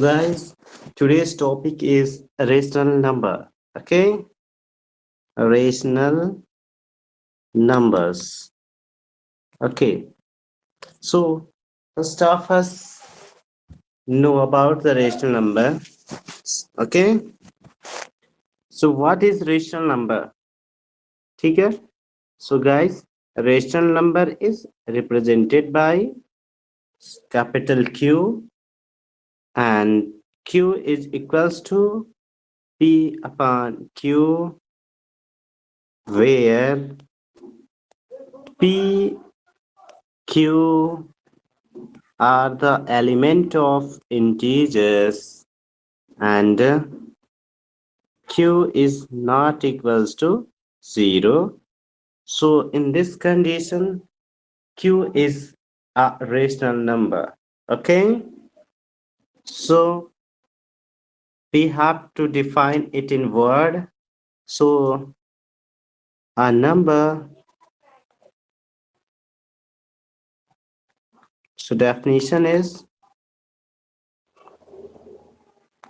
Guys, today's topic is rational number. Okay, rational numbers. Okay, so first of us know about the rational number. Okay, so what is rational number? ठीक है? So guys, rational number is represented by capital Q, and Q is equals to P upon Q, where P, Q are the element of integers and Q is not equals to 0. So in this condition, Q is a rational number. Okay, so we have to define it in word. So a number, so definition is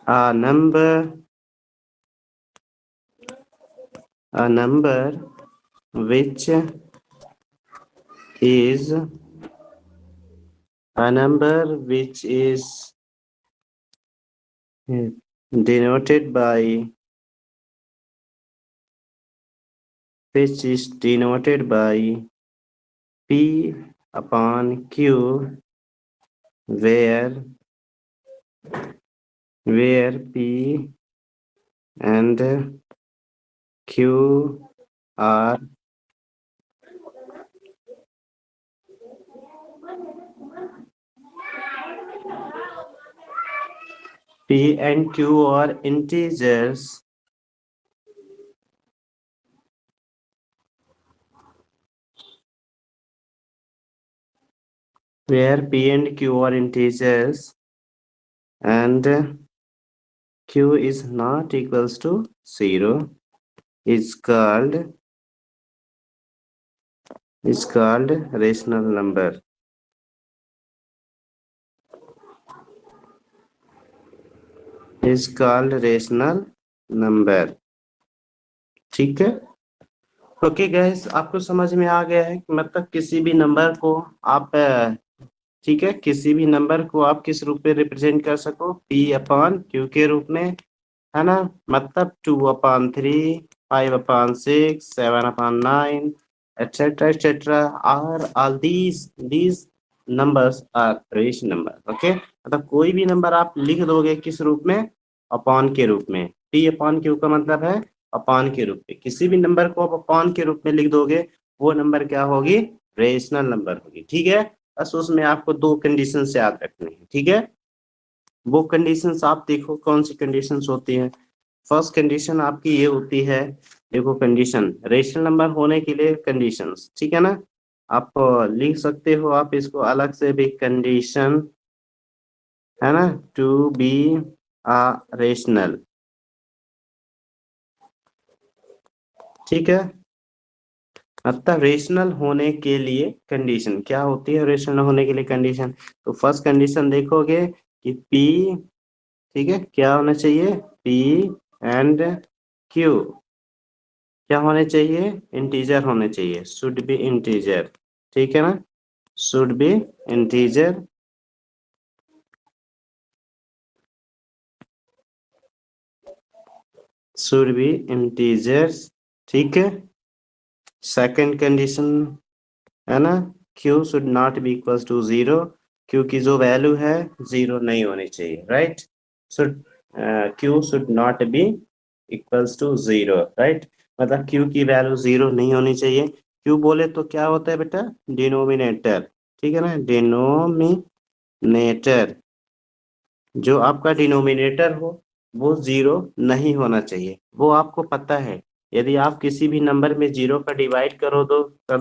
a number which is a number which is denoted by P upon Q, where P and Q are integers, where P and Q are integers and Q is not equals to 0 is called rational number. Is called rational number. ठीक है? Okay guys, आपको समझ में आ गया है कि मतलब किसी भी नंबर को आप ठीक है, किसी भी नंबर को आप किस रूप में रिप्रेजेंट कर सको, P अपॉन Q के रूप में, है ना? मतलब 2/3, 5/6, 7/9, etc. etc. are all these numbers are rational number. Okay, मतलब कोई भी नंबर आप लिख दोगे किस रूप में? अपॉन के रूप में. P अपॉन Q का मतलब है अपॉन के रूप में. किसी भी नंबर को आप अपॉन के रूप में लिख दोगे, वो नंबर क्या होगी? रेशनल नंबर होगी. ठीक है, बस उसमें आपको 2 कंडीशन याद रखनी है. ठीक है, वो कंडीशंस आप देखो कौन सी कंडीशंस होती है. फर्स्ट कंडीशन आपकी ये होती है, देखो कंडीशन रेशनल नंबर होने के लिए कंडीशंस, ठीक है ना? आप लिख सकते हो आप इसको अलग से भी, कंडीशन, है ना, टू बी अ रेशनल. ठीक है, मतलब रेशनल होने के लिए कंडीशन क्या होती है? रेशनल होने के लिए कंडीशन, तो फर्स्ट कंडीशन देखोगे कि P, ठीक है, क्या होना चाहिए? P एंड Q क्या होने चाहिए? इंटीजर होने चाहिए, शुड बी इंटीजर. ठीक है ना, should be integer. Should be integers. ठीक है, सेकंड कंडीशन है ना, Q should not be equals to 0. Q की जो वैल्यू है 0 नहीं होनी चाहिए, right? Should Q should not be equals to 0, right? मतलब Q की वैल्यू 0 नहीं होनी चाहिए. Q बोले तो क्या होता है बेटा? डिनोमिनेटर. ठीक है ना, डिनोमिनेटर. जो आपका डिनोमिनेटर हो वो 0 नहीं होना चाहिए, वो आपको पता है. यदि आप किसी भी नंबर में 0 का डिवाइड कर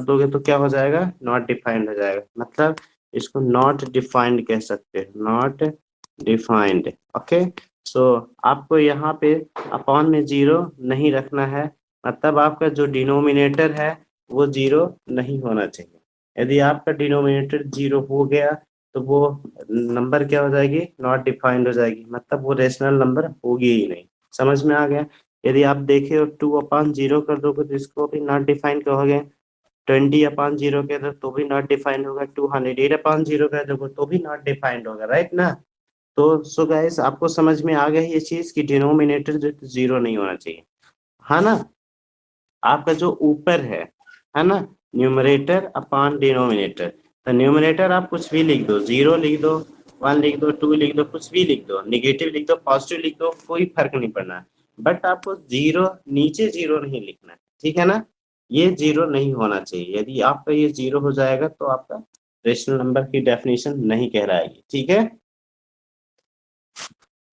दोगे तो क्या हो जाएगा? नॉट डिफाइंड हो जाएगा. मतलब इसको नॉट डिफाइंड कह सकते हैं, नॉट डिफाइंड. ओके, सो आपको यहाँ पे अपॉन में 0 नहीं रखना है, मतलब आपका जो डिनोमिनेटर है वो 0 नहीं होना चाहिए. यदि आपका डिनोमिनेटर 0 हो गया तो वो नंबर क्या हो जाएगी, नॉट डिफाइंड हो जाएगी, मतलब वो रेशनल नंबर होगी ही नहीं। समझ में आ गया। यदि आप देखे 2/0 कर दोगे तो इसको भी नॉट डिफाइंड कहोगे। 20/0 कह दो तो भी नॉट डिफाइंड होगा। 200/0 कह दोगे तो भी नॉट डिफाइंड होगा, राइट ना। तो सो गाइस आपको समझ में आ गया ये चीज कि डिनोमिनेटर जो जीरो नहीं होना चाहिए, है ना। आपका जो ऊपर है ना, न्यूमरेटर अपॉन डिनोमिनेटर। तो न्यूमरेटर आप कुछ भी लिख दो, 0 लिख दो, 1 लिख दो, 2 लिख दो, कुछ भी लिख दो, निगेटिव लिख दो, पॉजिटिव लिख दो, कोई फर्क नहीं पड़ना। बट आपको जीरो, नीचे जीरो नहीं लिखना है, ठीक है ना। ये जीरो नहीं होना चाहिए। यदि आपका ये जीरो हो जाएगा तो आपका रेशनल नंबर की डेफिनेशन नहीं कहलाएगी, ठीक है।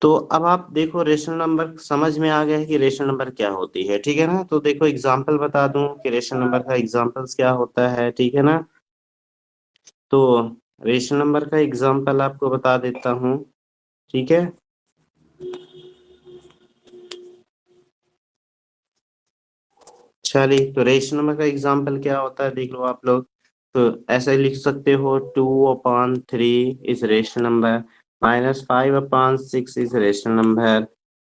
तो अब आप देखो रेशनल नंबर समझ में आ गया है कि रेशनल नंबर क्या होती है, ठीक है ना। तो देखो एग्जांपल बता दूं कि रेशनल नंबर का एग्जांपल्स क्या होता है, ठीक है ना। तो रेशनल नंबर का एग्जांपल आपको बता देता हूं, ठीक है। चलिए, तो रेशनल नंबर का एग्जांपल क्या होता है देख लो आप लोग। तो ऐसे लिख सकते हो 2/3 is rational number, -5/6 is rational number,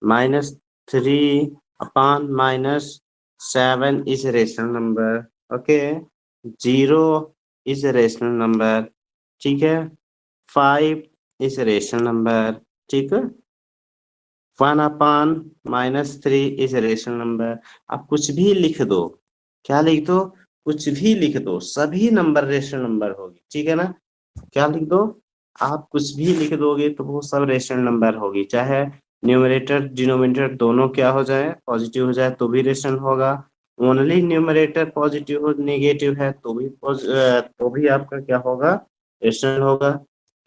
-3/-7 is rational number, okay. 0 is rational number, ठीक है। 5 इज रेशनल नंबर, ठीक है। 1/-3 इज रेशनल नंबर। आप कुछ भी लिख दो, क्या लिख दो, कुछ भी लिख दो, सभी नंबर रेशनल नंबर होगी, ठीक है ना। क्या लिख दो, आप कुछ भी लिख दोगे तो वो सब रेशनल नंबर होगी, चाहे न्यूमरेटर डिनोमिनेटर दोनों क्या हो जाए, पॉजिटिव हो जाए तो भी रेशनल होगा। ओनली न्यूमरेटर पॉजिटिव हो, नेगेटिव है तो भी आपका क्या होगा, रेशनल होगा।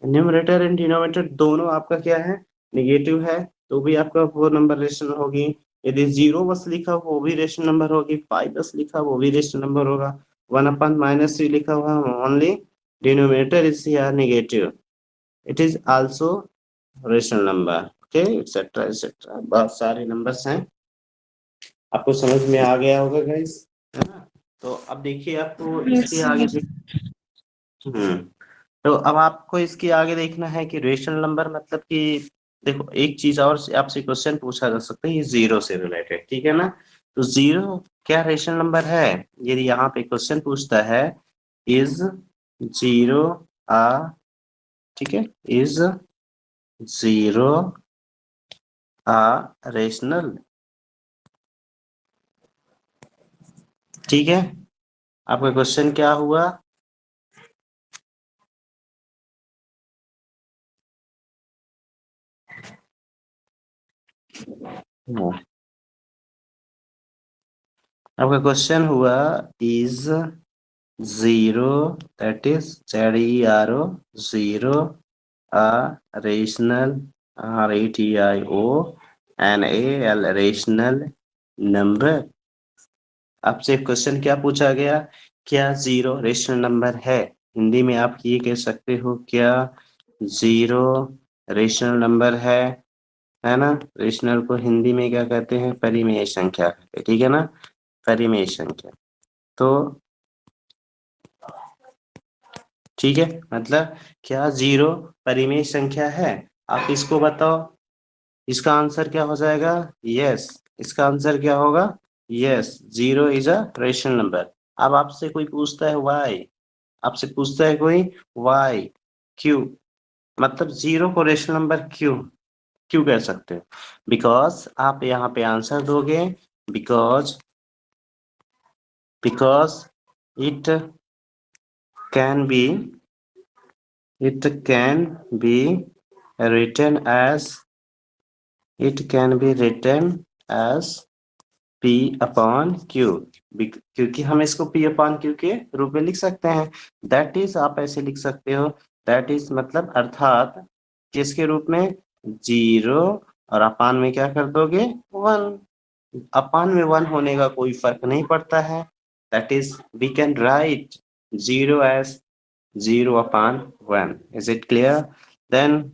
न्यूमरेटर एंड डिनोमिनेटर दोनों आपका क्या है, नेगेटिव है, तो भी आपका वो नंबर रेशनल होगी। यदि 0 बस लिखा हो वो भी रेशनल नंबर होगी, 5 बस लिखा वो भी रेशनल नंबर होगा। 1/-3 लिखा हुआ only denominator is here negative, it is also rational number, okay, etc etc। बहुत सारे नंबर्स हैं, आपको समझ में आ गया होगा गाइस, है ना। तो अब देखिए आपको Yes, इसके sir. आगे हम्म तो अब आपको इसके आगे देखना है कि रेशनल नंबर मतलब कि देखो एक चीज और से आपसे क्वेश्चन पूछा जा सकता है ये जीरो से रिलेटेड, ठीक है ना। तो जीरो क्या रेशनल नंबर है, यदि यहाँ पे क्वेश्चन पूछता है इज जीरो आ, ठीक है, इज जीरो रेशनल, ठीक है। आपका क्वेश्चन क्या हुआ, आपका क्वेश्चन हुआ is zero, that is ZERO, zero rational, RATIONAL rational number. आपसे क्वेश्चन क्या पूछा गया, क्या जीरो रेशनल नंबर है। हिंदी में आप ये कह सकते हो क्या जीरो रेशनल नंबर है ना। रेशनल को हिंदी में क्या कहते हैं, परिमेय संख्या कहते हैं, ठीक है ना, परिमेय संख्या। तो ठीक है, मतलब क्या जीरो परिमेय संख्या है, आप इसको बताओ। इसका आंसर क्या हो जाएगा, यस। इसका आंसर क्या होगा, yes, zero is a rational number. अब आपसे कोई पूछता है वाई, आपसे पूछता है कोई वाई, क्यों, मतलब जीरो को रेशनल नंबर क्यों, क्यों कह सकते हो। बिकॉज आप यहाँ पे आंसर दोगे, because because it can be, it can be written as, it can be written as P/Q, क्योंकि हम इसको P/Q के रूप में लिख सकते हैं। दैट इज आप ऐसे लिख सकते हो, दैट इज मतलब अर्थात किसके रूप में, जीरो और अपान में क्या कर दोगे, वन। अपान में वन होने का कोई फर्क नहीं पड़ता है। That is we can write zero as 0/1, is it clear, then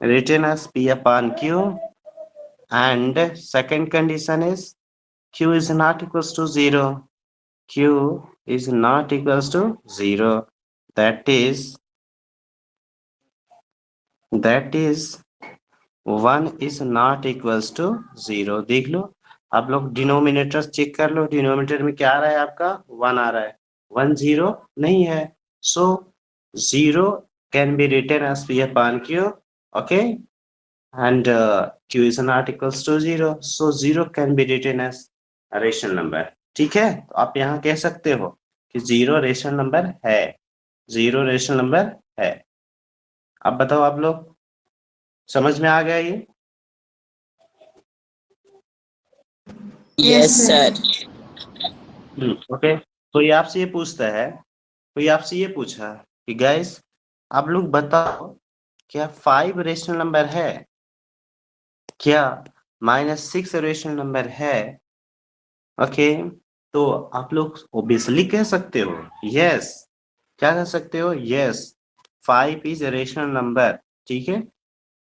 written as P/Q, and second condition is q is not equals to 0, q is not equals to 0, that is that is 1 is not equals to 0। देख लो, आप लोग denominator check कर लो, denominator में क्या आ रहा है आपका 1 आ रहा है, 1 0 नहीं है। So 0 can be written as P upon Q, okay, and q is not equals to 0, so 0 can be written as a rational number. ठीक है, तो आप यहाँ कह सकते हो कि 0 रेशनल नंबर है, 0 रेशनल नंबर है। अब बताओ आप लोग, समझ में आ गया ये? Yes sir. ओके। तो ये आपसे ये पूछता है, तो ये आपसे ये पूछा कि गाइस आप लोग बताओ, क्या 5 रेशनल नंबर है, क्या -6 रेशनल नंबर है? ओके, तो आप लोग ओबियसली कह सकते हो यस। क्या कह सकते हो? Yes, 5 is a rational number, ठीक है,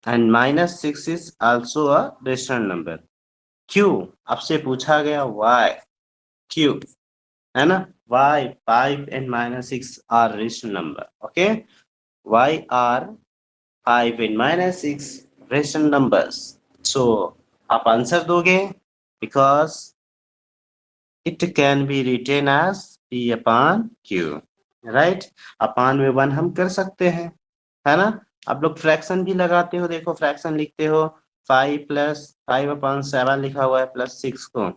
and -6 is also a rational number. क्यों? आपसे पूछा गया वाई, क्यों, है ना? Why 5 and -6 are rational number, okay, why are 5 and -6 rational numbers? So आप आंसर दोगे, because it can be written as p upon q, right? Upon में 1 हम कर सकते हैं, है ना? आप लोग फ्रैक्शन भी लगाते हो, देखो फ्रैक्शन लिखते हो, 5 प्लस 5/7 लिखा हुआ है प्लस 6 को,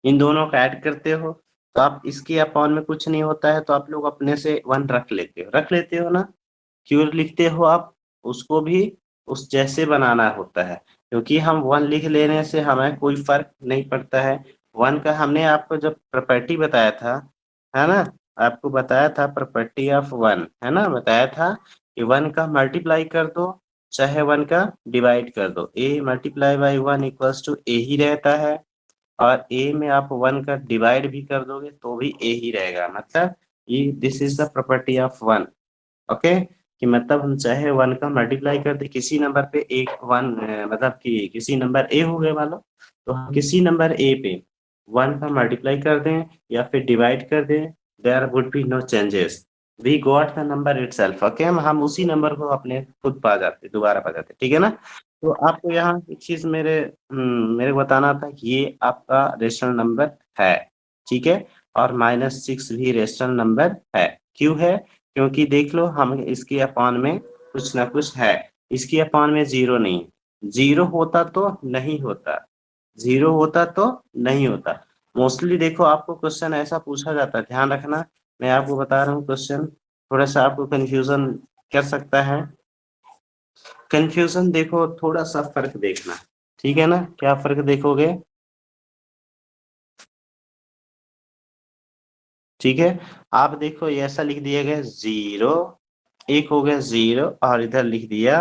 इन दोनों को ऐड करते हो, तो आप इसके अपॉन में कुछ नहीं होता है, तो आप लोग अपने से 1 रख लेते हो ना, क्यों लिखते हो आप? उसको भी उस जैसे बनाना होता है, क्योंकि हम 1 लिख लेने से हमें कोई फर्क नहीं पड़ता है। 1 का हमने आपको जब प्रॉपर्टी बताया था, है ना, आपको बताया था प्रॉपर्टी ऑफ 1, है ना, बताया था कि 1 का मल्टीप्लाई कर दो चाहे 1 का डिवाइड कर दो, a multiply by 1 equals to a ही रहता है, और a में आप 1 का डिवाइड भी कर दोगे तो भी a ही रहेगा, मतलब ये this is the property of 1, okay, कि मतलब हम चाहे 1 का मल्टीप्लाई कर दे किसी नंबर पे, एक 1 मतलब कि किसी नंबर ए हो गए मान लो, तो हम किसी नंबर ए पे 1 का मल्टीप्लाई कर दें या फिर डिवाइड कर दें, there would be no changes, we got the number itself, okay, हम उसी नंबर को अपने खुद पा जाते, दोबारा पा जाते, ठीक है ना? तो आपको यहाँ एक चीज मेरे को बताना था कि ये आपका रेशनल नंबर है, ठीक है, और -6 भी रेशनल नंबर है। क्यों है? क्योंकि देख लो, हम इसके अपान में कुछ ना कुछ है, इसके अपान में 0 नहीं, 0 होता तो नहीं होता, 0 होता तो नहीं होता। मोस्टली देखो आपको क्वेश्चन ऐसा पूछा जाता है, ध्यान रखना, मैं आपको बता रहा हूँ क्वेश्चन थोड़ा सा आपको कंफ्यूजन कर सकता है। कंफ्यूजन देखो, थोड़ा सा फर्क देखना, ठीक है ना? क्या फर्क देखोगे? ठीक है, आप देखो ये ऐसा लिख दिया गया 0, एक हो गया 0 और इधर लिख दिया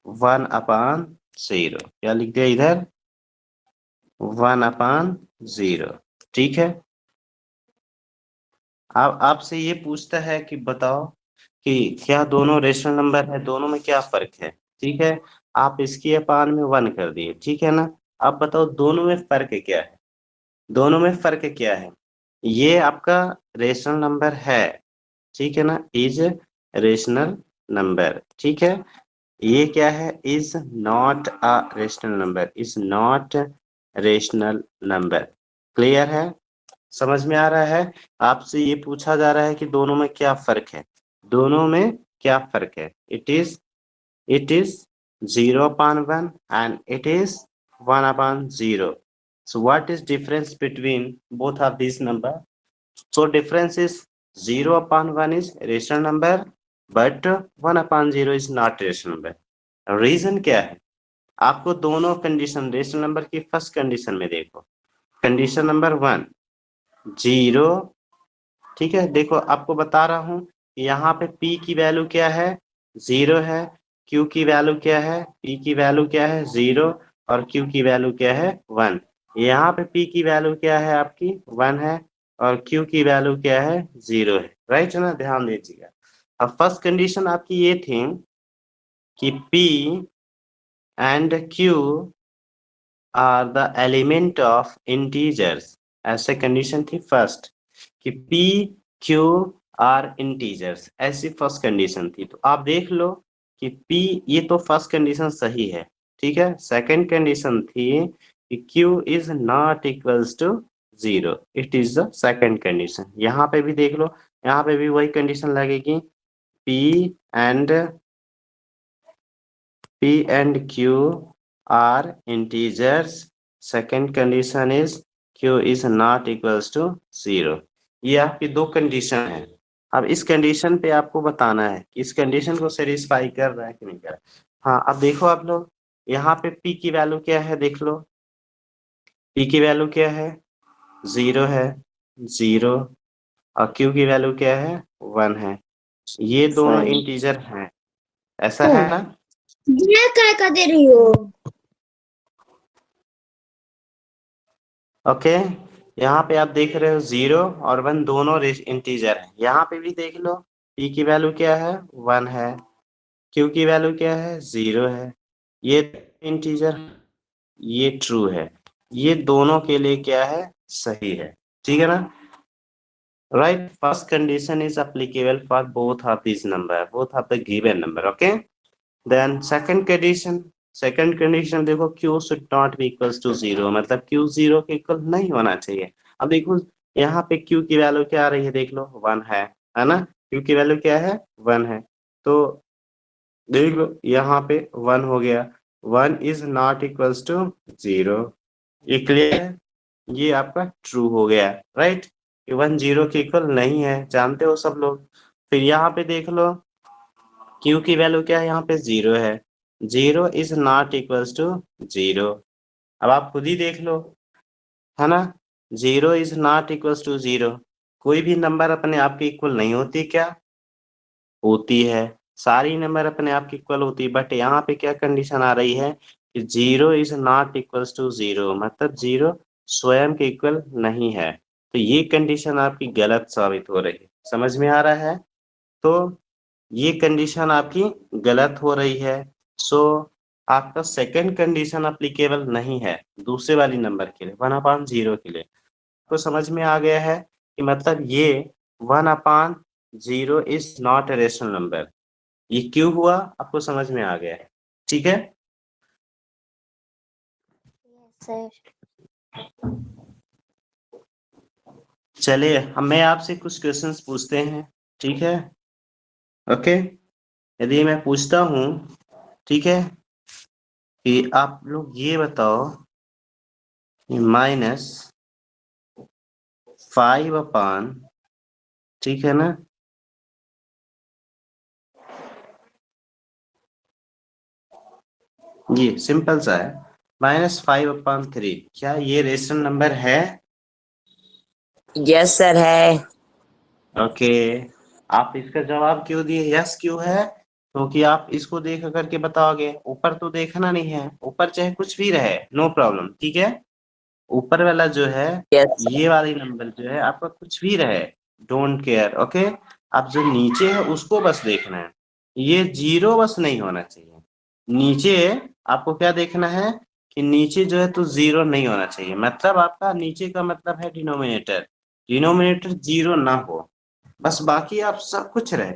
1/0, क्या लिख दिया इधर? 1/0, ठीक है। अब आपसे ये पूछता है कि बताओ कि क्या दोनों रेशनल नंबर है, दोनों में क्या फर्क है? ठीक है, आप इसकी अपान में 1 कर दिए, ठीक है ना? अब बताओ दोनों में फर्क क्या है, दोनों में फर्क क्या है? ये आपका रेशनल नंबर है, ठीक है ना, इज रेशनल नंबर, ठीक है, ये क्या है? Is not a rational number, is not rational number, clear है? समझ में आ रहा है? आपसे ये पूछा जा रहा है कि दोनों में क्या फर्क है, दोनों में क्या फर्क है? It is 0/1 and it is 1/0. So what is difference between both of these number? So difference is 0/1 is rational number, but 1/0 is not rational number. Reason क्या है? आपको दोनों कंडीशन रेशनल नंबर की फर्स्ट कंडीशन में देखो, condition number 1 0, ठीक है, देखो आपको बता रहा हूँ, यहाँ पे p की वैल्यू क्या है? 0 है, q की वैल्यू क्या है? p की वैल्यू क्या है? 0, और q की वैल्यू क्या है? 1। यहाँ पे p की वैल्यू क्या है आपकी? 1 है, और q की वैल्यू क्या है? 0 है, राइट ना? ध्यान दीजिएगा। अब फर्स्ट कंडीशन आपकी ये थी कि p and q are the element of integers, ऐसे कंडीशन थी फर्स्ट, कि p q आर इंटीजर्स, ऐसी फर्स्ट कंडीशन थी। तो आप देख लो कि P, ये तो फर्स्ट कंडीशन सही है, ठीक है। सेकंड कंडीशन थी कि Q is not equals to 0, it is the second condition. यहाँ पे भी देख लो, यहाँ पे भी वही कंडीशन लगेगी, P and Q are integers. Second condition is Q is not equals to 0. ये आपकी दो कंडीशन है। अब इस कंडीशन पे आपको बताना है कि इस कंडीशन को सेटिस्फाई कर रहा है कि नहीं कर रहा। हाँ, अब देखो आप लोग, यहाँ पे P की वैल्यू क्या है, देख लो P की वैल्यू क्या है, 0 है, 0, और Q की वैल्यू क्या है, 1 है। ये दोनों इंटीजर हैं, ऐसा है ना। मैं क्या कर दे रही हो? ओके, यहाँ पे आप देख रहे हो 0 और 1 दोनों इंटीजर है। यहाँ पे भी देख लो, P की वैल्यू क्या है, 1 है, Q की वैल्यू क्या है, 0 है। ये इंटीजर, ये ट्रू है, ये दोनों के लिए क्या है, सही है, ठीक है ना। Right, first condition is applicable for both of this number, both of the given number. Okay, then second condition देखो, Q should not be equals to 0, मतलब Q 0 के इक्वल नहीं होना चाहिए। अब देखो यहाँ पे Q की वैल्यू क्या आ रही है, देख लो 1 है ना। Q की वैल्यू क्या है, 1 है, तो देख लो यहाँ पे 1 हो गया, 1 इज नॉट इक्वल्स टू 0, ये क्लियर है, ये आपका ट्रू हो गया। राइट, 1 0 के इक्वल नहीं है, जानते हो सब लोग। फिर यहाँ पे देख लो Q की वैल्यू क्या है, यहाँ पे 0 है, 0 इज नॉट इक्वल्स टू 0। अब आप खुद ही देख लो, है ना, 0 इज नॉट इक्वल्स टू 0। कोई भी नंबर अपने आप के इक्वल नहीं होती क्या, होती है, सारी नंबर अपने आप के इक्वल होती है। बट यहाँ पे क्या कंडीशन आ रही है कि 0 इज नॉट इक्वल्स टू 0, मतलब 0 स्वयं के इक्वल नहीं है। तो ये कंडीशन आपकी गलत साबित हो रही है, समझ में आ रहा है। तो ये कंडीशन आपकी गलत हो रही है, सो आपका सेकंड कंडीशन अप्लीकेबल नहीं है दूसरे वाली नंबर के लिए, 1/0 के लिए। तो समझ में आ गया है कि मतलब ये 1/0 is not a rational number. ये क्यों हुआ, आपको समझ में आ गया है, ठीक है। सर चलिए, अब मैं आपसे कुछ क्वेश्चंस पूछते हैं, ठीक है। ओके, यदि मैं पूछता हूँ, ठीक है, कि आप लोग ये बताओ -5 ठीक है ना, ये सिंपल सा है, -5/3, क्या ये रेशनल नंबर है। यस सर है। ओके, आप इसका जवाब क्यों दिए, यस क्यों है, क्योंकि आप इसको देख करके बताओगे, ऊपर तो देखना नहीं है, ऊपर चाहे कुछ भी रहे, नो प्रॉब्लम, ठीक है। ऊपर वाला जो है, यस ये वाली नंबर जो है आपका कुछ भी रहे, डोंट केयर, ओके। अब जो नीचे है उसको बस देखना है, ये 0 बस नहीं होना चाहिए। नीचे आपको क्या देखना है कि नीचे जो है तो 0 नहीं होना चाहिए, मतलब आपका नीचे का मतलब है डिनोमिनेटर, डिनोमिनेटर 0 ना हो, बस बाकी आप सब कुछ रहे।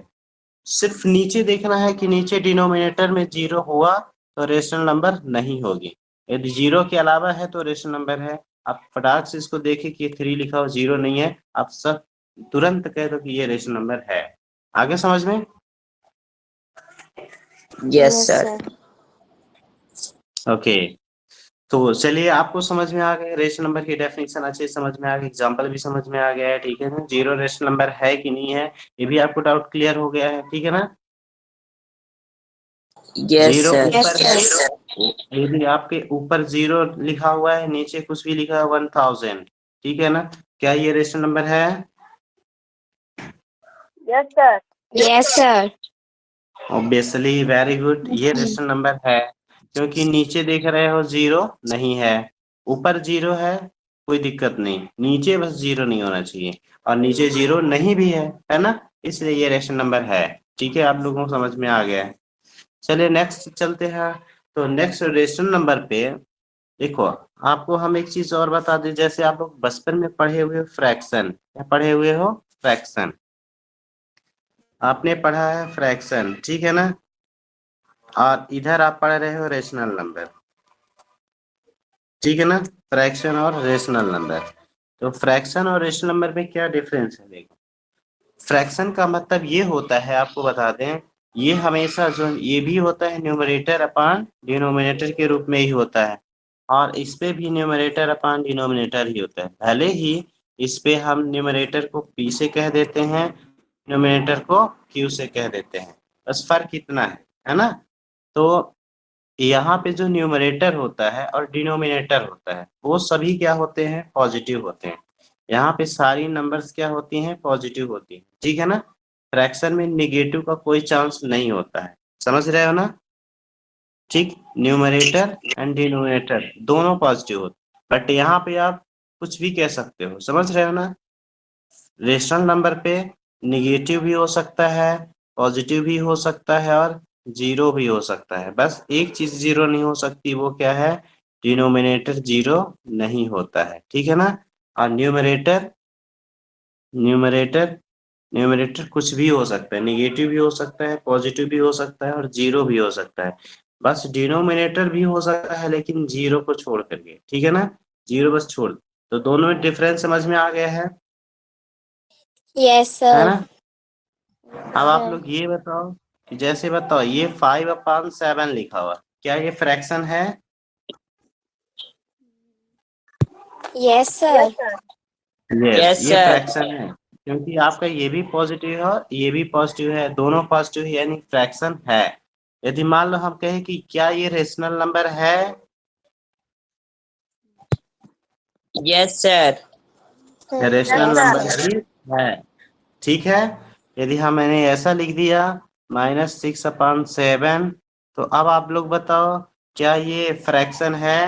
सिर्फ नीचे देखना है कि नीचे डिनोमिनेटर में 0 हुआ तो रेशनल नंबर नहीं होगी, यदि 0 के अलावा है तो रेशनल नंबर है। आप फटाक से इसको देखें कि 3 लिखा हो, 0 नहीं है, आप सब तुरंत कह दो कि ये रेशनल नंबर है। आगे समझ में। Yes sir. ओके, तो चलिए, आपको समझ में आ गया, रेशनल नंबर की डेफिनेशन अच्छे से समझ में आ गई, एग्जांपल भी समझ में आ गया है, ठीक है ना। 0 रेशनल नंबर है कि नहीं है, ये भी आपको डाउट क्लियर हो गया है, ठीक है ना। Yes 0 sir. ऊपर है, यदि आपके ऊपर 0 लिखा हुआ है, नीचे कुछ भी लिखा है 1000, ठीक है ना, क्या ये रेशनल नंबर है। Yes sir. Yes sir. Obviously, very good, ये रेशनल नंबर है, क्योंकि नीचे देख रहे हो 0 नहीं है, ऊपर 0 है, कोई दिक्कत नहीं, नीचे बस 0 नहीं होना चाहिए, और नीचे 0 नहीं भी है ना, इसलिए ये रेशनल नंबर है, ठीक है, आप लोगों को समझ में आ गया है। चलिए नेक्स्ट चलते हैं, तो नेक्स्ट रेशनल नंबर पे देखो, आपको हम एक चीज और बता दें, जैसे आप लोग बचपन में पढ़े हुए फ्रैक्शन, क्या पढ़े हुए हो, फ्रैक्शन, आपने पढ़ा है फ्रैक्शन, ठीक है ना। और इधर आप पढ़ रहे हो रेशनल नंबर, ठीक है ना। फ्रैक्शन और रेशनल नंबर, तो फ्रैक्शन और रेशनल नंबर में क्या डिफरेंस है देखो। फ्रैक्शन का मतलब ये होता है, आपको बता दें, ये हमेशा जो ये भी होता है न्यूमरेटर अपान डिनोमिनेटर के रूप में ही होता है, और इस पे भी न्यूमरेटर अपान डिनोमिनेटर ही होता है। भले ही इस पे हम न्यूमरेटर को पी से कह देते हैं, डिनोमिनेटर को क्यू से कह देते हैं, बस फर्क इतना है ना। तो यहाँ पे जो न्यूमरेटर होता है और डिनोमिनेटर होता है वो सभी क्या होते हैं, पॉजिटिव होते हैं। यहाँ पे सारी नंबर्स क्या होती हैं, पॉजिटिव होती हैं, ठीक है ना। फ्रैक्शन में निगेटिव का कोई चांस नहीं होता है, समझ रहे हो ना। ठीक, न्यूमरेटर एंड डिनोमिनेटर दोनों पॉजिटिव होते हैं, बट यहाँ पे आप कुछ भी कह सकते हो, समझ रहे हो ना। रेशनल नंबर पे निगेटिव भी हो सकता है, पॉजिटिव भी हो सकता है और जीरो भी हो सकता है। बस एक चीज जीरो नहीं हो सकती, वो क्या है, डिनोमिनेटर जीरो नहीं होता है, ठीक है ना। और न्यूमरेटर न्यूमरेटर न्यूमरेटर कुछ भी हो सकता है, निगेटिव भी हो सकता है, पॉजिटिव भी हो सकता है और जीरो भी हो सकता है। बस डिनोमिनेटर भी हो सकता है लेकिन जीरो को छोड़ करके, ठीक है ना। जीरो बस छोड़, तो दोनों में डिफरेंस समझ में आ गया Yes, है sir. ना। अब आप लोग ये बताओ कि जैसे बताओ ये 5/7 लिखा हुआ, क्या ये फ्रैक्शन है। Yes, sir. यस, ये फ्रैक्शन है, क्योंकि आपका ये भी पॉजिटिव है और ये भी पॉजिटिव है, दोनों पॉजिटिव है, यानी फ्रैक्शन है। यदि मान लो हम कहें कि क्या ये रेशनल नंबर है, यस सर। रेशनल नंबर ही है, ठीक है। यदि हम मैंने ऐसा लिख दिया -6/7, तो अब आप लोग बताओ क्या ये फ्रैक्शन है।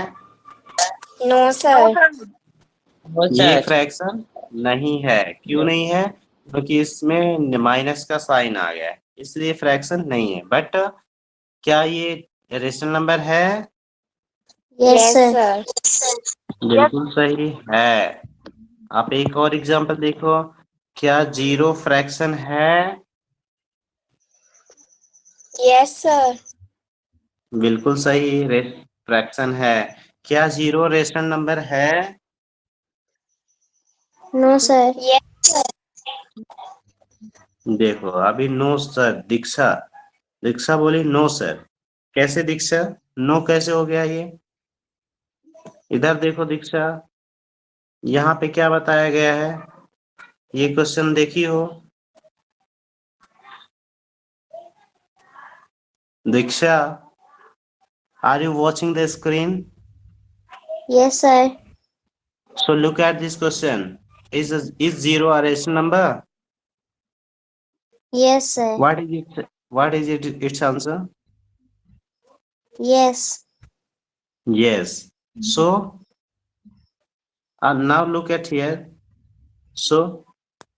No, sir. नो ये सर। फ्रैक्शन नहीं है, क्यों नहीं है, क्योंकि इसमें माइनस का साइन आ गया है, इसलिए फ्रैक्शन नहीं है। बट क्या ये रेशनल नंबर है, Yes, sir. बिल्कुल सही है। आप एक और एग्जांपल देखो, क्या जीरो फ्रैक्शन है, Yes, sir. बिल्कुल सही फ्रैक्शन है। क्या जीरो रेशनल नंबर है, No, sir. Yes. देखो अभी नो सर, दीक्षा दीक्षा बोली नो सर। कैसे दीक्षा, नो कैसे हो गया ये, इधर देखो दीक्षा, यहाँ पे क्या बताया गया है, ये क्वेश्चन देखी हो Diksha, are you watching the screen. Yes, sir. So look at this question. Is zero a rational number? Yes, sir. What is its answer? Yes. Yes. So now look at here. So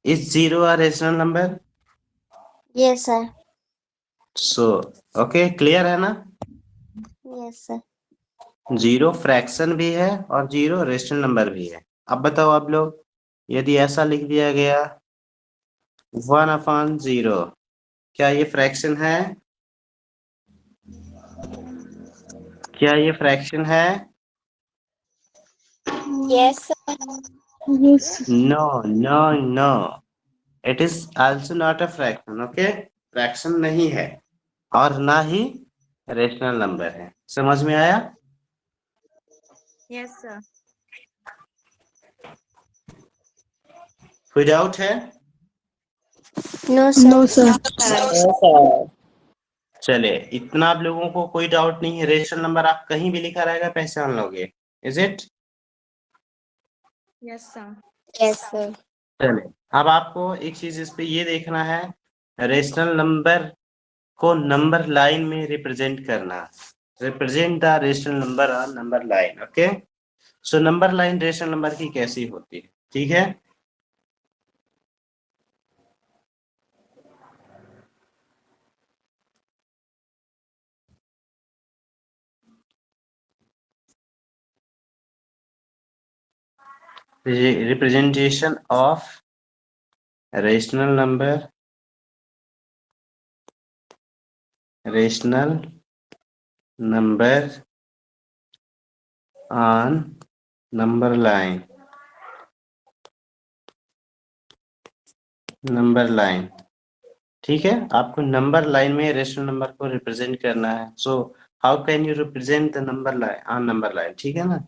is zero a rational number? Yes, sir. So okay, clear है ना। Yes, sir. Zero fraction भी है और zero rational number भी है। अब बताओ आप लोग, यदि ऐसा लिख दिया गया 1/0, क्या ये फ्रैक्शन है, क्या ये फ्रैक्शन है। Yes, sir. Yes. No, no, no. It is also not a fraction. Okay, fraction नहीं है और ना ही रेशनल नंबर है। समझ में आया। Yes, sir. कोई डाउट है। No, sir. No, sir. No sir. चले, इतना आप लोगों को कोई डाउट नहीं है, रेशनल नंबर आप कहीं भी लिखा रहेगा पहचान लोगे, is it. Yes, sir. Yes, sir. चले, अब आपको एक चीज इस पे ये देखना है, रेशनल नंबर को नंबर लाइन में रिप्रेजेंट करना, represent the rational number on number line. Okay, so number line rational number की कैसी होती है, ठीक है। representation of rational number, rational number on number line, number line. ठीक है, आपको नंबर लाइन में रेशनल नंबर को रिप्रेजेंट करना है। So how can you represent the number line on number line, ठीक है ना।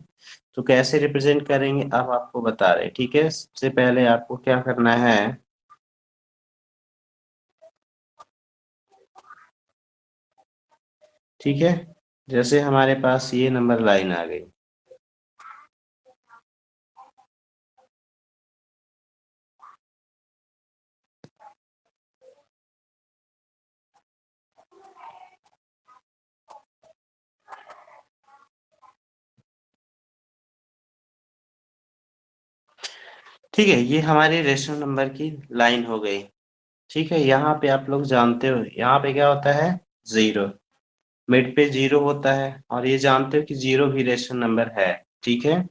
तो कैसे रिप्रेजेंट करेंगे अब आपको बता रहे, ठीक है। सबसे पहले आपको क्या करना है, ठीक है, जैसे हमारे पास ये नंबर लाइन आ गई, ठीक है, ये हमारी रेशनल नंबर की लाइन हो गई। ठीक है, यहाँ पे आप लोग जानते हो यहाँ पे क्या होता है, जीरो, मिड पे जीरो होता है, और ये जानते हो कि जीरो भी रेशनल नंबर है। ठीक है,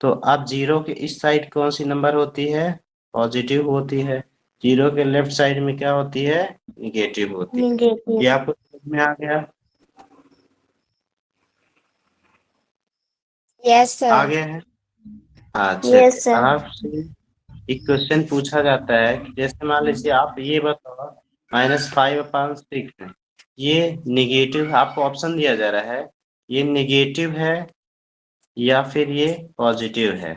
तो अब जीरो के इस साइड कौन सी नंबर होती है, पॉजिटिव होती है। जीरो के लेफ्ट साइड में क्या होती है, निगेटिव होती है। ये Negative. आपको समझ में आ गया, Yes, आ sir. गया है। हाँ Yes, चलिए, sir. आपसे एक क्वेश्चन पूछा जाता है कि जैसे मान लीजिए आप ये बताओ -5/6 है, ये निगेटिव, आपको ऑप्शन दिया जा रहा है, ये निगेटिव है या फिर ये पॉजिटिव है।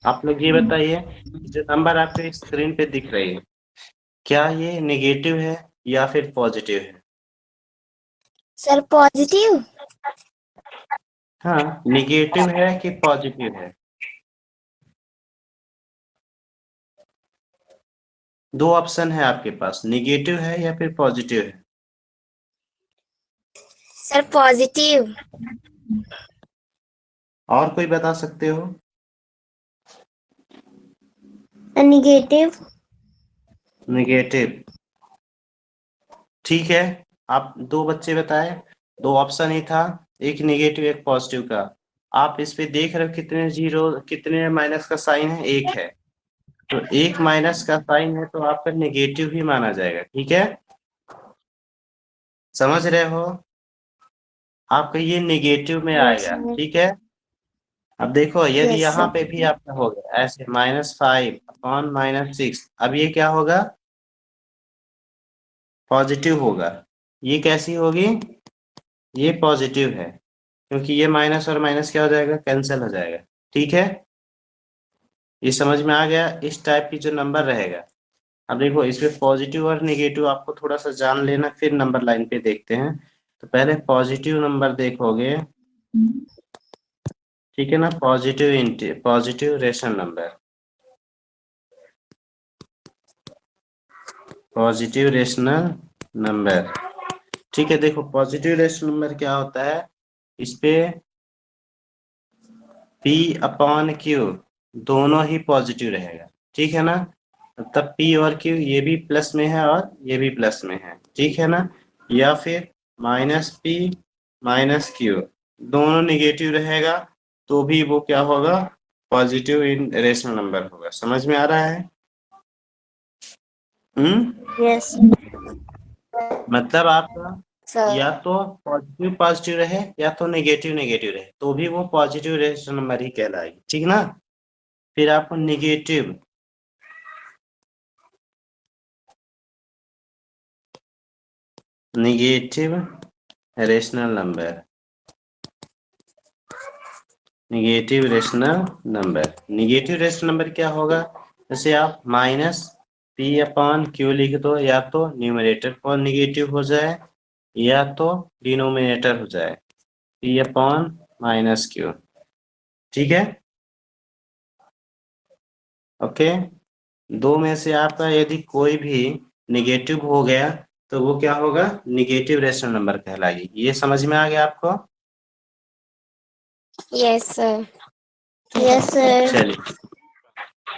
आप लोग ये बताइए, जो नंबर आपके स्क्रीन पे दिख रही है, क्या ये निगेटिव है या फिर पॉजिटिव है। Sir, positive. हाँ, निगेटिव है कि पॉजिटिव है। दो ऑप्शन है आपके पास, निगेटिव है या फिर पॉजिटिव है। Sir, positive. और कोई बता सकते हो। Negative. निगेटिव, ठीक है। आप दो बच्चे बताए, दो ऑप्शन ही था, एक निगेटिव एक पॉजिटिव का। आप इस पे देख रहे हो कितने जीरो, कितने माइनस का साइन है, एक है, तो एक माइनस का साइन है तो आपका निगेटिव ही माना जाएगा। ठीक है, समझ रहे हो, आपका ये निगेटिव में Yes, आएगा। sir. ठीक है, अब देखो यदि Yes, यहाँ sir. पे भी आपका हो गया ऐसे -5/-6, अब ये क्या होगा, पॉजिटिव होगा। ये कैसी होगी, ये पॉजिटिव है, क्योंकि ये माइनस और माइनस क्या हो जाएगा, कैंसिल हो जाएगा। ठीक है, ये समझ में आ गया, इस टाइप की जो नंबर रहेगा। अब देखो इसमें पॉजिटिव और निगेटिव आपको थोड़ा सा जान लेना, फिर नंबर लाइन पे देखते हैं। तो पहले पॉजिटिव नंबर देखोगे, ठीक है ना, positive rational number, positive rational number. ठीक है, देखो पॉजिटिव रेशनल नंबर क्या होता है, इस पे P/Q दोनों ही पॉजिटिव रहेगा। ठीक है ना, तब P और Q ये भी प्लस में है और ये भी प्लस में है। ठीक है ना, या फिर -P -Q दोनों निगेटिव रहेगा तो भी वो क्या होगा, पॉजिटिव इन रेशनल नंबर होगा। समझ में आ रहा है। Yes, मतलब आपका sir. या तो पॉजिटिव पॉजिटिव रहे या तो नेगेटिव नेगेटिव रहे, तो भी वो पॉजिटिव रेशनल नंबर ही कहलाएगी। ठीक ना, फिर आपको negative rational number, negative rational number क्या होगा, जैसे आप -P/Q लिख दो, या तो न्यूमरेटर पर निगेटिव हो जाए या तो डिनोमिनेटर हो जाए, P/-Q। ठीक है, ओके। दो में से आपका यदि कोई भी निगेटिव हो गया तो वो क्या होगा, निगेटिव रेशनल नंबर कहलाएगी। ये समझ में आ गया आपको। Yes, sir. Yes, sir. चलिए,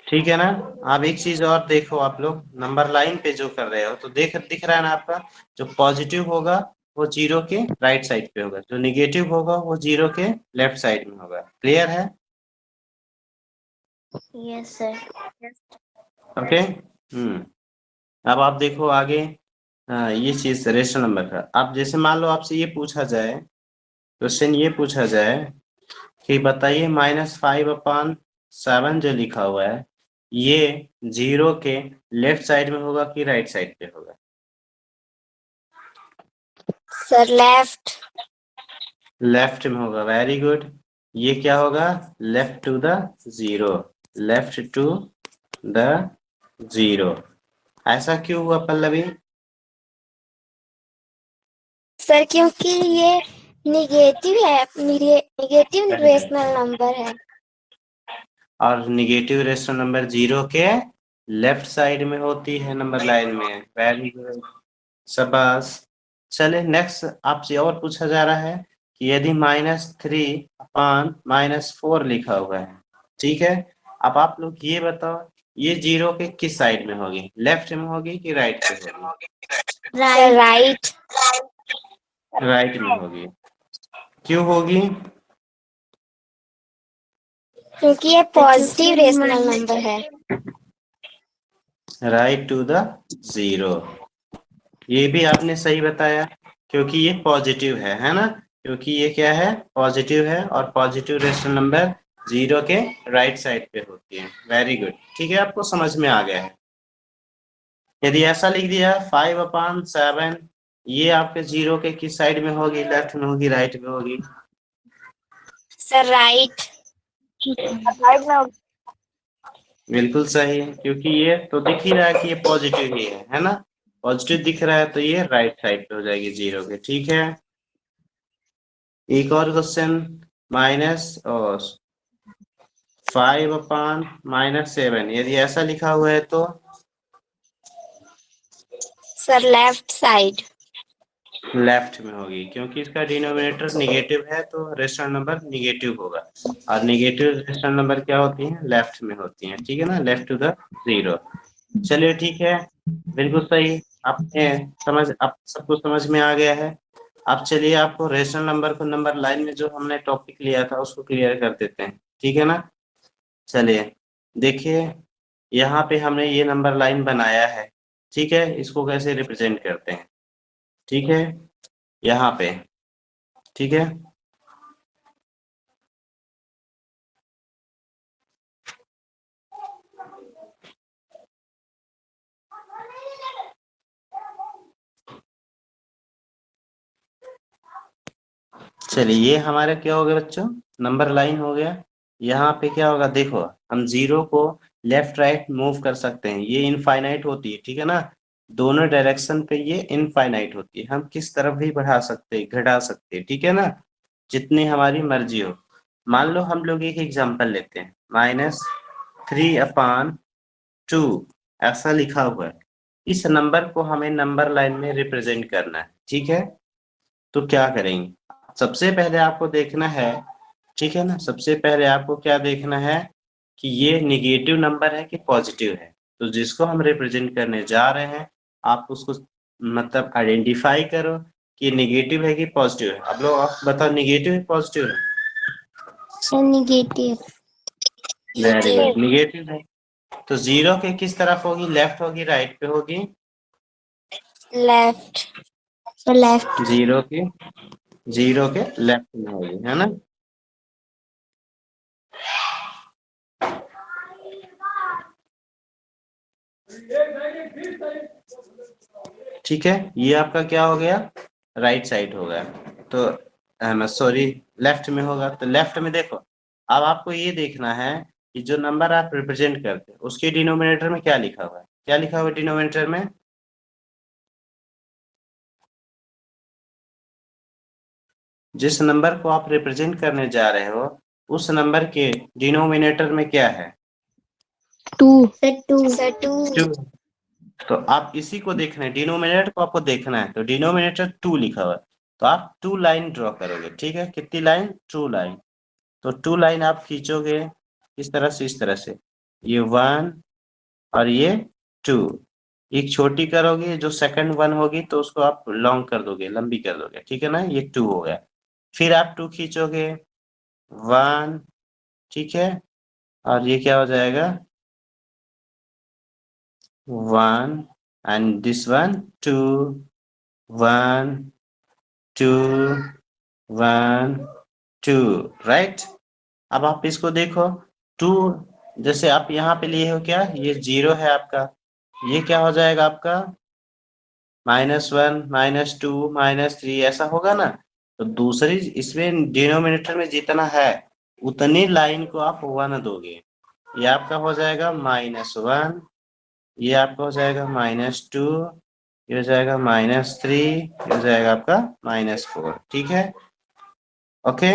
ठीक है ना। आप एक चीज और देखो, आप लोग नंबर लाइन पे जो कर रहे हो तो दिख रहा है ना आपका, जो पॉजिटिव होगा वो जीरो के राइट साइड पे होगा, जो निगेटिव होगा वो जीरो के लेफ्ट साइड में होगा। क्लियर है? Yes, sir. ओके। अब आप देखो आगे। ये चीज रेशनल नंबर का, आप जैसे मान लो आपसे ये पूछा जाए, क्वेश्चन ये पूछा जाए कि बताइए -5/7 जो लिखा हुआ है ये जीरो के लेफ्ट साइड में होगा कि राइट साइड पे होगा? Sir, left. लेफ्ट में होगा। Very good. ये क्या होगा? Left to the zero. Left to the zero. ऐसा क्यों हुआ पल्लवी? सर क्योंकि ये निगेटिव है, निगेटिव रेशनल नंबर है। और निगेटिव रेशनल नंबर जीरो के लेफ्ट साइड में होती है, नंबर लाइन में। वेरी गुड, शाबाश। चले नेक्स्ट आपसे और पूछा जा रहा है कि यदि -3/-4 लिखा हुआ है, ठीक है। अब आप लोग ये बताओ ये जीरो के किस साइड में होगी, लेफ्ट में होगी कि राइट पे होगी? राइट। राइट में होगी। क्यों होगी? क्योंकि ये पॉजिटिव रेशनल नंबर है। Right to the zero. ये भी आपने सही बताया, क्योंकि ये पॉजिटिव है ना? क्योंकि ये क्या है? पॉजिटिव है, और पॉजिटिव रेशनल नंबर जीरो के राइट साइड पे होती है। वेरी गुड, ठीक है, आपको समझ में आ गया है। यदि ऐसा लिख दिया 5/7, ये आपके जीरो के किस साइड में होगी, लेफ्ट में होगी राइट में होगी? Sir right. बिल्कुल सही, क्योंकि ये तो दिख ही रहा है कि ये पॉजिटिव ही है ना? पॉजिटिव दिख रहा है तो ये राइट साइड पे हो जाएगी जीरो के। ठीक है, एक और क्वेश्चन। -5/-7, यदि ऐसा लिखा हुआ है तो? Sir left side. लेफ्ट में होगी, क्योंकि इसका डिनोमिनेटर निगेटिव है तो रेशनल नंबर निगेटिव होगा, और निगेटिव रेशनल नंबर क्या होती हैं? लेफ्ट में होती हैं। ठीक है ना, लेफ्ट टू द जीरो। चलिए ठीक है, बिल्कुल सही। आपने आप सबको समझ में आ गया है। अब चलिए आपको रेशनल नंबर को नंबर लाइन में जो हमने टॉपिक लिया था उसको क्लियर कर देते हैं। ठीक है ना? चलिए देखिए, यहाँ पे हमने ये नंबर लाइन बनाया है। ठीक है, इसको कैसे रिप्रेजेंट करते हैं? ठीक है, यहाँ पे। ठीक है, चलिए ये हमारा क्या हो गया बच्चों? नंबर लाइन हो गया। यहाँ पे क्या होगा देखो, हम जीरो को लेफ्ट राइट मूव कर सकते हैं। ये इनफाइनाइट होती है, ठीक है ना? दोनों डायरेक्शन पे ये इनफाइनाइट होती है। हम किस तरफ भी बढ़ा सकते हैं, घटा सकते हैं, ठीक है ना? जितनी हमारी मर्जी हो। मान लो हम लोग एक एग्जांपल लेते हैं, -3/2 ऐसा लिखा हुआ है। इस नंबर को हमें नंबर लाइन में रिप्रेजेंट करना है। ठीक है, तो क्या करेंगे? सबसे पहले आपको देखना है, ठीक है ना, सबसे पहले आपको क्या देखना है कि ये निगेटिव नंबर है कि पॉजिटिव है। तो जिसको हम रिप्रेजेंट करने जा रहे हैं, आप उसको मतलब आइडेंटिफाई करो कि निगेटिव है कि पॉजिटिव है। अब लोग आप बताओ, निगेटिव है पॉजिटिव है? Sir negative. Very good, negative है। तो जीरो के किस तरफ होगी, लेफ्ट होगी राइट पे होगी? लेफ्ट। Sir left. जीरो के लेफ्ट में होगी, है ना? ठीक है, ये आपका क्या हो गया? राइट साइड हो गया। तो सॉरी, लेफ्ट में होगा। तो लेफ्ट में देखो, अब आपको ये देखना है कि जो नंबर आप रिप्रेजेंट करते हैं उसके डिनोमिनेटर में क्या लिखा हुआ है। क्या लिखा हुआ है डिनोमिनेटर में? जिस नंबर को आप रिप्रेजेंट करने जा रहे हो उस नंबर के डिनोमिनेटर में क्या है? 2। सर 2। सर 2। 2। तो आप इसी को देखना है, डिनोमिनेटर को आपको देखना है। तो डिनोमिनेटर 2 लिखा हुआ है, तो आप 2 लाइन ड्रॉ करोगे। ठीक है, कितनी लाइन? 2 लाइन। तो 2 लाइन आप खींचोगे इस तरह से, इस तरह से, ये 1 और ये 2। एक छोटी करोगे, जो सेकंड वन होगी तो उसको आप लॉन्ग कर दोगे, लंबी कर दोगे, ठीक है ना, ये 2 हो गया। फिर आप 2 खींचोगे 1, ठीक है, और ये क्या हो जाएगा 1, एंड दिस वन 2, 1 2 1 2, राइट। अब आप इसको देखो 2, जैसे आप यहाँ पे लिए हो क्या, ये 0 है आपका, ये क्या हो जाएगा आपका -1 -2 -3 ऐसा होगा ना। तो दूसरी इसमें डिनोमिनेटर में जितना है उतनी लाइन को आप 1 दोगे, ये आपका हो जाएगा -1, ये आपका हो जाएगा -2, ये हो जाएगा -3, ये हो जाएगा आपका -4, ठीक है, ओके।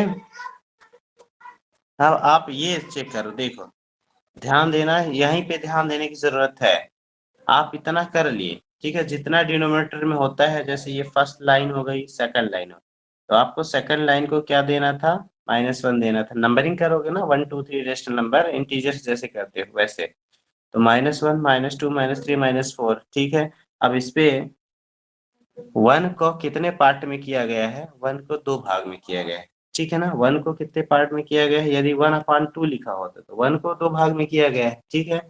अब आप ये चेक करो, देखो ध्यान देना, यहीं पे ध्यान देने की जरूरत है। आप इतना कर लिए, ठीक है, जितना डिनोमिनेटर में होता है, जैसे ये फर्स्ट लाइन हो गई, सेकंड लाइन हो, तो आपको सेकंड लाइन को क्या देना था, -1 देना था। नंबरिंग करोगे ना 1 2 3 रेशनल नंबर इंटीजर्स जैसे करते हो वैसे, तो -1 -2 -3 -4, ठीक है। अब इस पे 1 को कितने पार्ट में किया गया है, 1 को 2 भाग में किया गया है, ठीक है ना। 1 को कितने पार्ट में किया गया है, यदि 1/2 लिखा होता तो 1 को 2 भाग में किया गया है, ठीक है।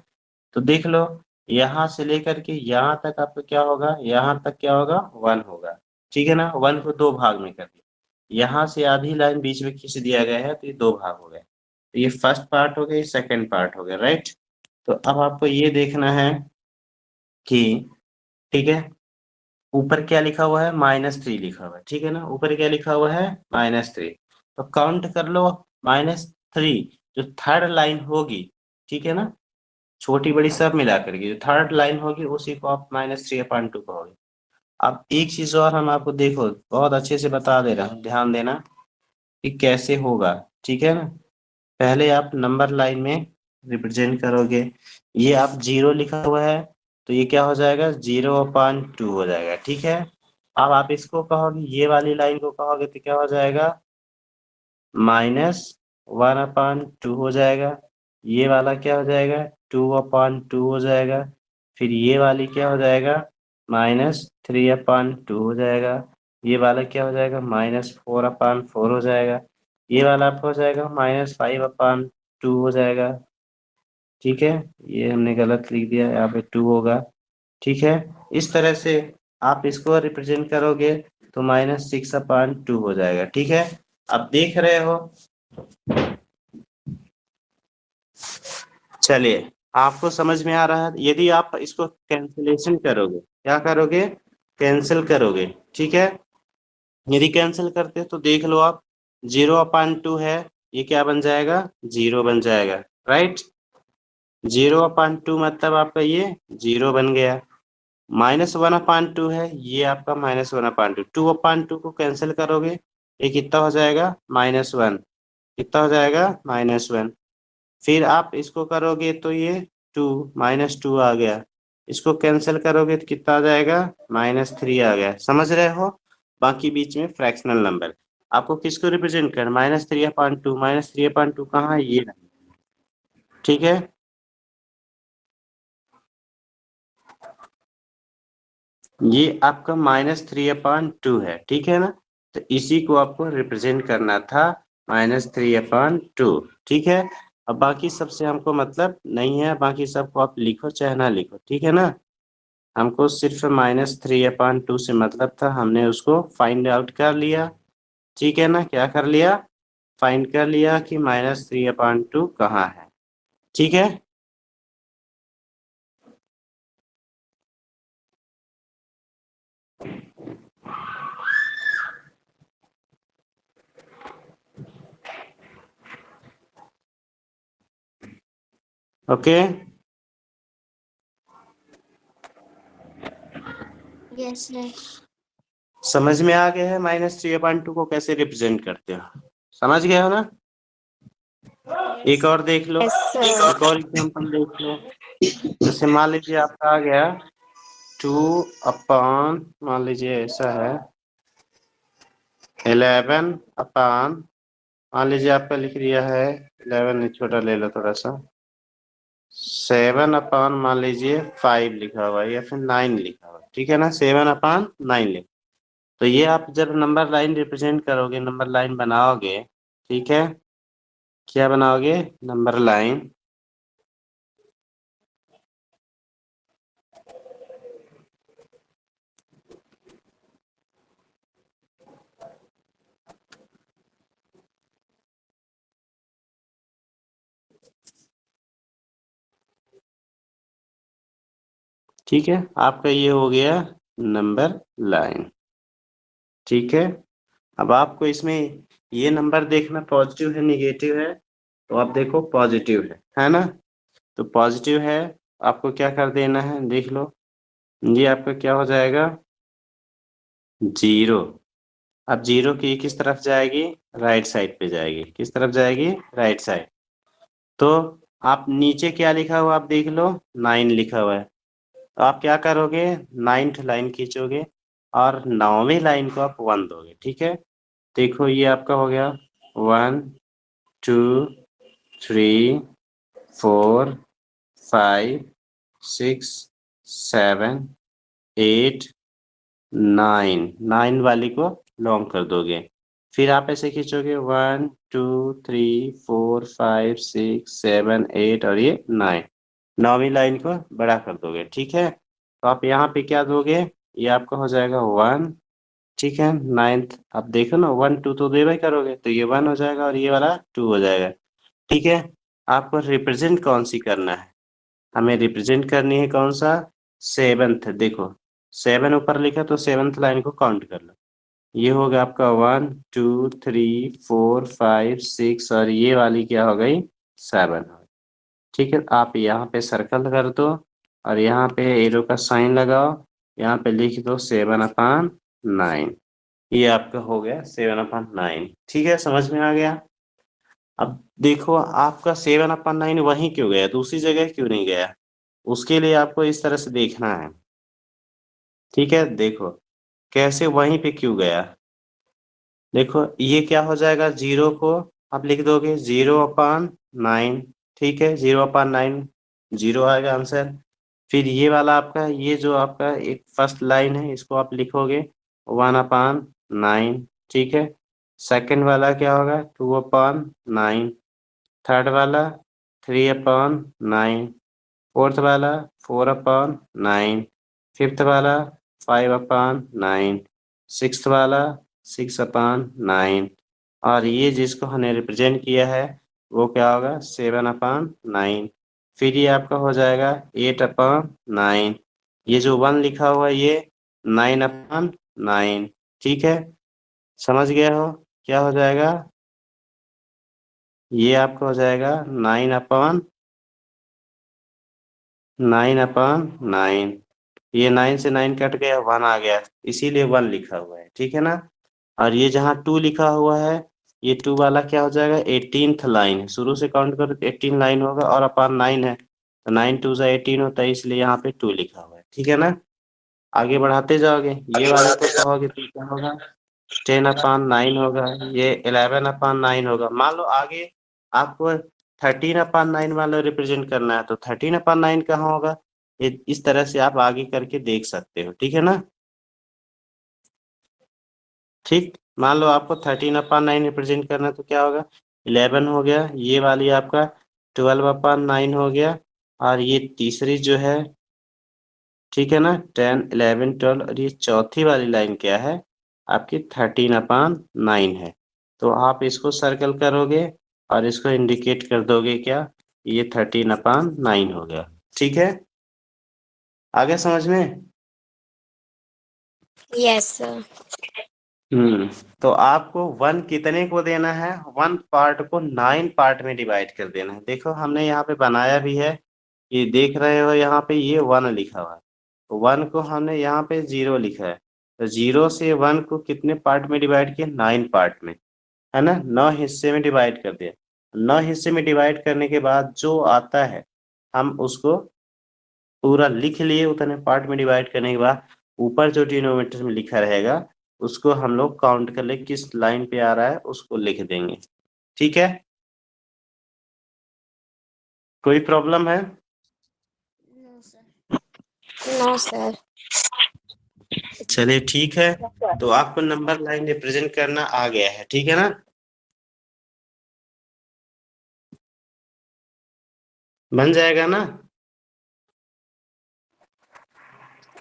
तो देख लो, यहाँ से लेकर के यहाँ तक आपका क्या होगा, यहाँ तक क्या होगा 1 होगा, ठीक है ना। 1 को 2 भाग में कर दिया, यहाँ से आधी लाइन बीच में खींच दिया गया है, तो ये 2 भाग हो गए। तो ये फर्स्ट पार्ट हो गया, ये सेकंड पार्ट हो गया, राइट। तो अब आपको ये देखना है कि, ठीक है, ऊपर क्या लिखा हुआ है, -3 लिखा हुआ है, ठीक है ना, ऊपर क्या लिखा हुआ है -3। तो काउंट कर लो -3, जो थर्ड लाइन होगी, ठीक है ना, छोटी बड़ी सब मिला करके जो थर्ड लाइन होगी उसी को आप -3/2 कहोगे। अब एक चीज और हम आपको देखो बहुत अच्छे से बता दे रहा हूँ, ध्यान देना कि कैसे होगा, ठीक है ना। पहले आप नंबर लाइन में रिप्रेजेंट करोगे, ये आप 0 लिखा हुआ है, तो ये क्या हो जाएगा 0/2 हो जाएगा, ठीक है। अब आप इसको कहोगे, ये वाली लाइन को कहोगे तो क्या हो जाएगा -1/2 हो जाएगा। ये वाला क्या हो जाएगा 2/2 हो जाएगा। फिर ये वाली क्या हो जाएगा -3/2 हो जाएगा। ये वाला क्या हो जाएगा -4/4 हो जाएगा। ये वाला आपका हो जाएगा -5/2 हो जाएगा, ठीक है। ये हमने गलत लिख दिया, यहाँ पे 2 होगा, ठीक है। इस तरह से आप इसको रिप्रेजेंट करोगे तो -6/2 हो जाएगा, ठीक है। अब देख रहे हो, चलिए आपको समझ में आ रहा है। यदि आप इसको कैंसिलेशन करोगे, क्या करोगे कैंसिल करोगे, ठीक है। यदि कैंसिल करते तो देख लो आप 0/2 है, ये क्या बन जाएगा 0 बन जाएगा, राइट। 0/2 मतलब आपका ये 0 बन गया। -1/2 है, ये आपका -1/2, 2/2 को कैंसिल करोगे ये कितना हो जाएगा -1, कितना हो जाएगा -1। फिर आप इसको करोगे तो ये 2 -2 आ गया, इसको कैंसिल करोगे तो कितना आ जाएगा -3 आ गया, समझ रहे हो। बाकी बीच में फ्रैक्शनल नंबर आपको किसको रिप्रेजेंट कर -3/2, -3/2 कहाँ है ये, ठीक है। ये आपका -3/2 है, ठीक है ना। तो इसी को आपको रिप्रेजेंट करना था -3/2, ठीक है। अब बाकी सबसे हमको मतलब नहीं है, बाकी सबको आप लिखो चाहे ना लिखो, ठीक है ना। हमको सिर्फ -3/2 से मतलब था, हमने उसको फाइंड आउट कर लिया, ठीक है ना। क्या कर लिया, फाइंड कर लिया कि -3/2 कहाँ है, ठीक है। Okay, Yes, sir. समझ में आ गया है -3/2 को कैसे रिप्रेजेंट करते हो, समझ गए हो ना। एक और देख लो, Yes, sir. एक और एग्जांपल देख लो। जैसे मान लीजिए आपका आ गया 2/, मान लीजिए ऐसा है 11/, मान लीजिए आपका लिख दिया है 11, छोटा ले लो थोड़ा सा, 7/, मान लीजिए 5 लिखा हुआ है या फिर 9 लिखा हुआ है, ठीक है ना, 7/9 लिख। तो ये आप जब नंबर लाइन रिप्रेजेंट करोगे, नंबर लाइन बनाओगे, ठीक है, क्या बनाओगे, नंबर लाइन। ठीक है, आपका ये हो गया नंबर लाइन। ठीक है, अब आपको इसमें ये नंबर देखना पॉजिटिव है निगेटिव है, तो आप देखो पॉजिटिव है ना, तो पॉजिटिव है, आपको क्या कर देना है, देख लो, ये आपका क्या हो जाएगा, 0। अब 0 की किस तरफ जाएगी, राइट साइड पे जाएगी, किस तरफ जाएगी, राइट साइड। तो आप नीचे क्या लिखा हुआ आप देख लो, 9 लिखा हुआ है, तो आप क्या करोगे, 9th लाइन खींचोगे और 9वीं लाइन को आप 1 दोगे, ठीक है। देखो ये आपका हो गया 1 2 3 4 5 6 7 8 9 वाली को लॉन्ग कर दोगे, फिर आप ऐसे खींचोगे 1 2 3 4 5 6 7 8 और ये 9, 9वीं लाइन को बड़ा कर दोगे, ठीक है। तो आप यहाँ पे क्या दोगे, ये आपका हो जाएगा 1, ठीक है, 9th आप देखो ना 1 2 तो दे भाई करोगे, तो ये 1 हो जाएगा और ये वाला 2 हो जाएगा, ठीक है। आपको रिप्रेजेंट कौन सी करना है, हमें रिप्रेजेंट करनी है कौन सा, 7th, देखो 7 ऊपर लिखा तो 7th लाइन को काउंट कर लो, ये हो गया आपका 1 2 3 4 5 6 और ये वाली क्या हो गई, 7, ठीक है। आप यहाँ पे सर्कल कर दो और यहाँ पे एरो का साइन लगाओ, यहाँ पे लिख दो 7/9, ये आपका हो गया 7/9, ठीक है, समझ में आ गया। अब देखो आपका 7/9 वहीं क्यों गया, दूसरी जगह क्यों नहीं गया, उसके लिए आपको इस तरह से देखना है, ठीक है। देखो कैसे वहीं पे क्यों गया, देखो ये क्या हो जाएगा, 0 को आप लिख दोगे 0/9, ठीक है, 0/9 0 आएगा आंसर। फिर ये वाला आपका, ये जो आपका एक फर्स्ट लाइन है इसको आप लिखोगे 1/9, ठीक है। सेकंड वाला क्या होगा, 2/9, थर्ड वाला 3/9, फोर्थ वाला 4/9, फिफ्थ वाला 5/9, सिक्स्थ वाला 6/9 और ये जिसको हमने रिप्रेजेंट किया है वो क्या होगा, 7/9। फिर ये आपका हो जाएगा 8/9, ये जो 1 लिखा हुआ है ये 9/9, ठीक है, समझ गए हो, क्या हो जाएगा, ये आपका हो जाएगा 9/9, ये 9 से 9 कट गया, 1 आ गया, इसीलिए 1 लिखा हुआ है, ठीक है ना। और ये जहाँ 2 लिखा हुआ है, ये 2 वाला क्या हो जाएगा, 18th लाइन है, शुरू से काउंट करो तो 18 लाइन होगा और अपान 9 है, तो 9 2 जा 18 होता है, इसलिए यहाँ पे 2 लिखा हुआ है, ठीक है ना। आगे बढ़ाते जाओगे, ये वाले को कहोगे तो क्या होगा, 10/9 होगा, ये 11/9 होगा। मान लो आगे आपको 13/9 मान लो रिप्रेजेंट करना है, तो 13/9 कहाँ होगा, ये इस तरह से आप आगे करके देख सकते हो, ठीक है ना। ठीक, मान लो आपको 13/9 रिप्रेजेंट करना है तो क्या होगा, 11 हो गया, ये वाली आपका 12/9 हो गया, और ये तीसरी जो है, ठीक है ना, 10 11 12, और ये चौथी वाली लाइन क्या है, आपकी 13/9 है। तो आप इसको सर्कल करोगे और इसको इंडिकेट कर दोगे क्या, ये 13/9 हो गया, ठीक है, आगे समझ में। Yes, sir. तो आपको 1 कितने को देना है, 1 पार्ट को 9 पार्ट में डिवाइड कर देना है। देखो हमने यहाँ पे बनाया भी है, ये देख रहे हो यहाँ पे ये 1 लिखा हुआ है, तो 1 को हमने यहाँ पे 0 लिखा है, तो 0 से 1 को कितने पार्ट में डिवाइड किया, 9 पार्ट में, है ना, 9 हिस्से में डिवाइड कर दिया। 9 हिस्से में डिवाइड करने के बाद जो आता है हम उसको पूरा लिख लिए, उतने पार्ट में डिवाइड करने के बाद ऊपर जो डिनोमिनेटर में लिखा रहेगा उसको हम लोग काउंट कर ले किस लाइन पे आ रहा है, उसको लिख देंगे, ठीक है। कोई प्रॉब्लम है। No, sir. चलिए ठीक है, तो आपको नंबर लाइन रिप्रेजेंट करना आ गया है, ठीक है ना? बन जाएगा ना?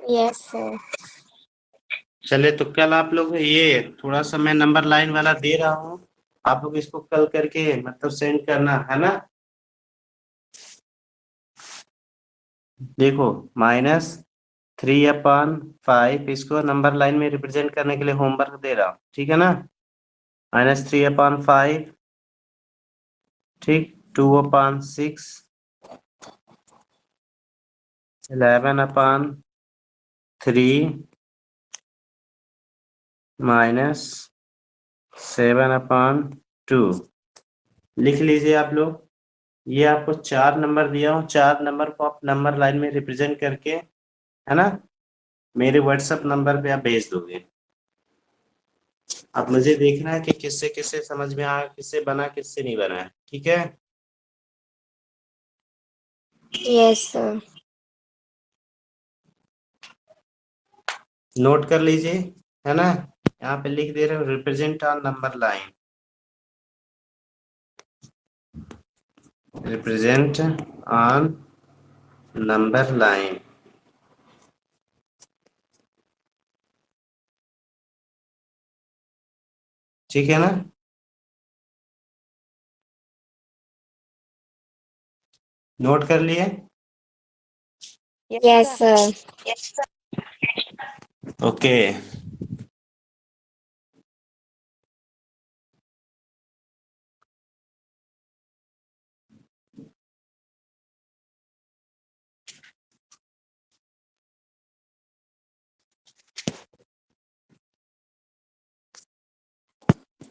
Yes, sir. चलिए, तो कल आप लोग ये थोड़ा सा मैं नंबर लाइन वाला दे रहा हूँ, आप लोग इसको कल करके मतलब सेंड करना है ना। देखो, -3/5 इसको नंबर लाइन में रिप्रेजेंट करने के लिए होमवर्क दे रहा हूँ, ठीक है ना? -3/5, ठीक। 2/6, 11/3 -7/2 लिख लीजिए आप लोग। ये आपको 4 नंबर दिया हूँ, 4 नंबर को आप नंबर लाइन में रिप्रेजेंट करके, है ना, मेरे व्हाट्सएप नंबर पे आप भेज दोगे। अब मुझे देखना है कि किससे किससे समझ में आया, किससे बना, किससे नहीं बना है, ठीक है? Yes, sir. नोट कर लीजिए, है ना? यहाँ पे लिख दे रहे हो represent on number line, represent on number line. ठीक है ना? नोट कर लिए? Yes, sir. ओके।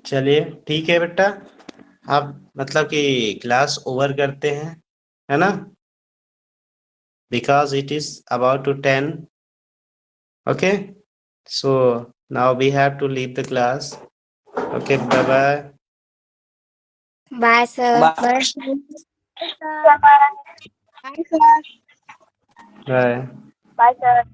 चलिए ठीक है बेटा, अब मतलब कि क्लास ओवर करते हैं, है ना? Because it is about to 10. Okay, so now we have to leave the class. Okay, bye bye. Bye, sir. Bye. Bye. Bye, sir.